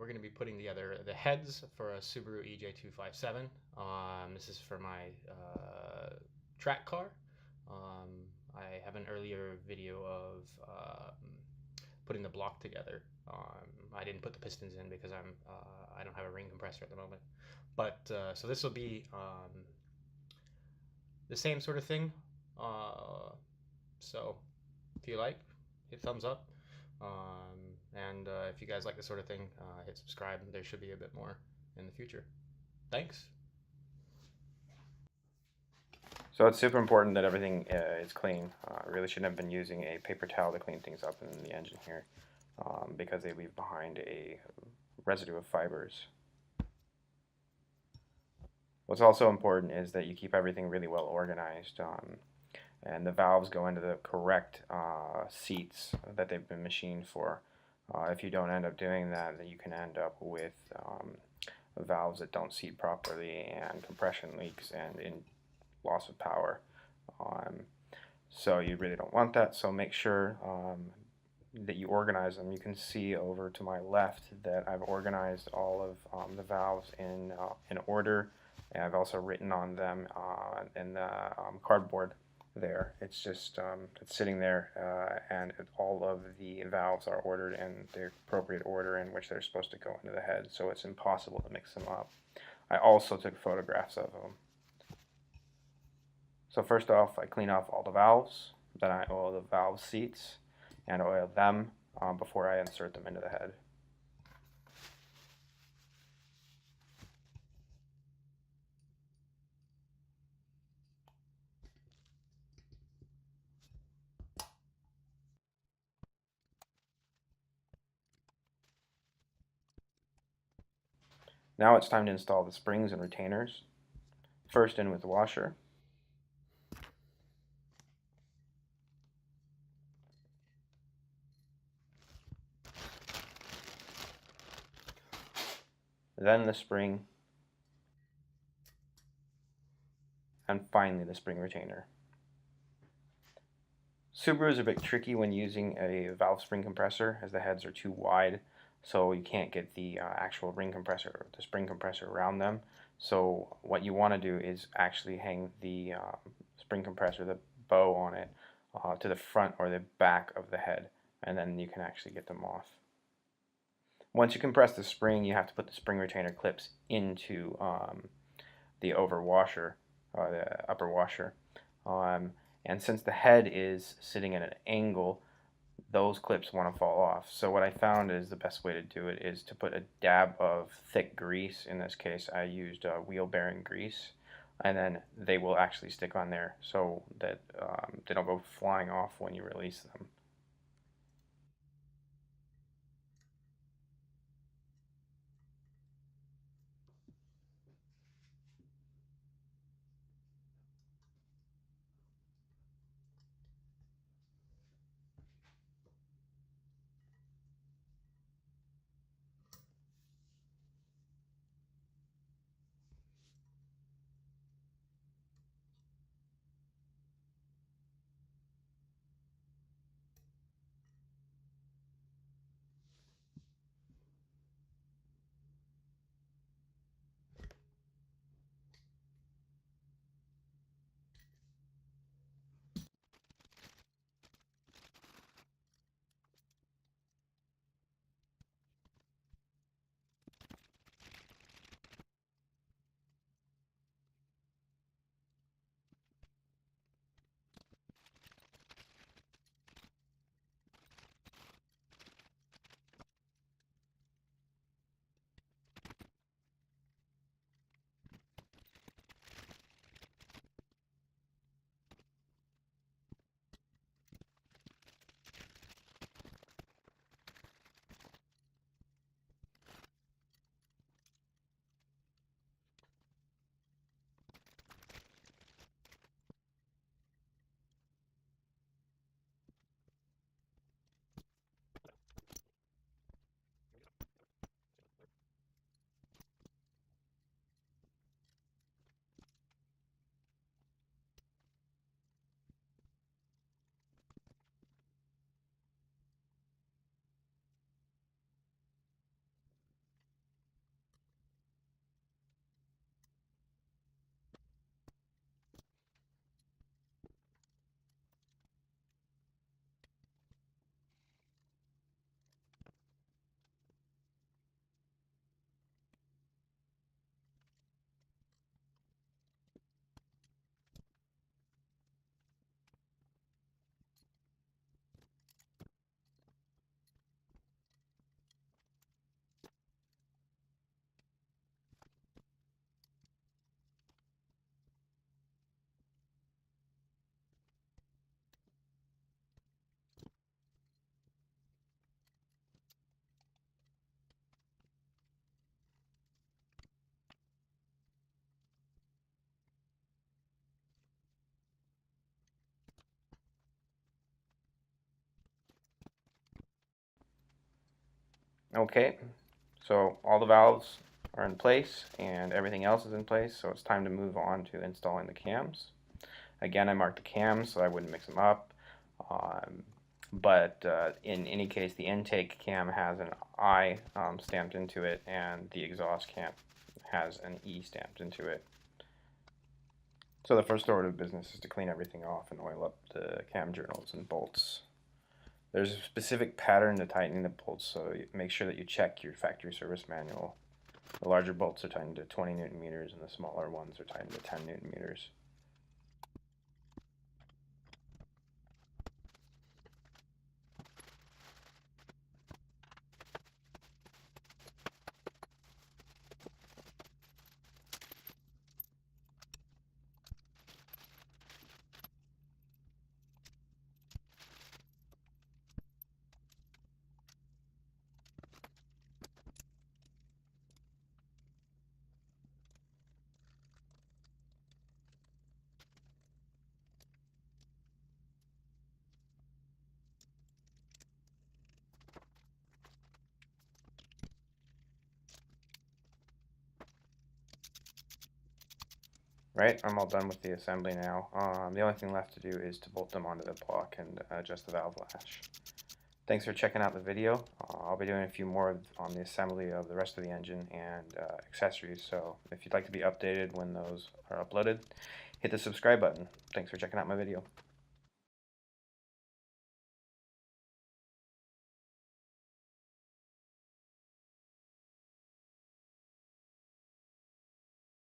we're going to be putting together the heads for a Subaru EJ257. This is for my track car. I have an earlier video of putting the block together. I didn't put the pistons in because I don't have a ring compressor at the moment. But so this will be the same sort of thing. So if you like, hit thumbs up. And if you guys like this sort of thing, hit subscribe. There should be a bit more in the future. Thanks. So it's super important that everything is clean. Really shouldn't have been using a paper towel to clean things up in the engine here because they leave behind a residue of fibers. What's also important is that you keep everything really well organized and the valves go into the correct seats that they've been machined for. If you don't end up doing that, then you can end up with valves that don't seat properly and compression leaks and loss of power. So you really don't want that, so make sure that you organize them. You can see over to my left that I've organized all of the valves in order, and I've also written on them in the cardboard there. It's just it's sitting there and all of the valves are ordered in the appropriate order in which they're supposed to go into the head, so it's impossible to mix them up. I also took photographs of them. So first off, I clean off all the valves, then I oil the valve seats and oil them before I insert them into the head. Now it's time to install the springs and retainers. First in with the washer. Then the spring, and finally the spring retainer. Subaru is a bit tricky when using a valve spring compressor as the heads are too wide, so you can't get the actual ring compressor or the spring compressor around them. So what you want to do is actually hang the spring compressor, the bow on it, to the front or the back of the head, and then you can actually get them off. Once you compress the spring, you have to put the spring retainer clips into the over washer, or the upper washer. And since the head is sitting at an angle, those clips want to fall off. So what I found is the best way to do it is to put a dab of thick grease. In this case, I used wheel bearing grease, and then they will actually stick on there so that they don't go flying off when you release them. Okay, so all the valves are in place and everything else is in place, so it's time to move on to installing the cams. Again, I marked the cams so I wouldn't mix them up. Um, but in any case, the intake cam has an I stamped into it, and the exhaust cam has an E stamped into it. So the first order of business is to clean everything off and oil up the cam journals and bolts. There's a specific pattern to tightening the bolts, so make sure that you check your factory service manual. The larger bolts are tightened to 20 Newton meters, and the smaller ones are tightened to 10 Newton meters. Right, I'm all done with the assembly now. The only thing left to do is to bolt them onto the block and adjust the valve latch. Thanks for checking out the video. I'll be doing a few more on the assembly of the rest of the engine and accessories, so if you'd like to be updated when those are uploaded, hit the subscribe button. Thanks for checking out my video.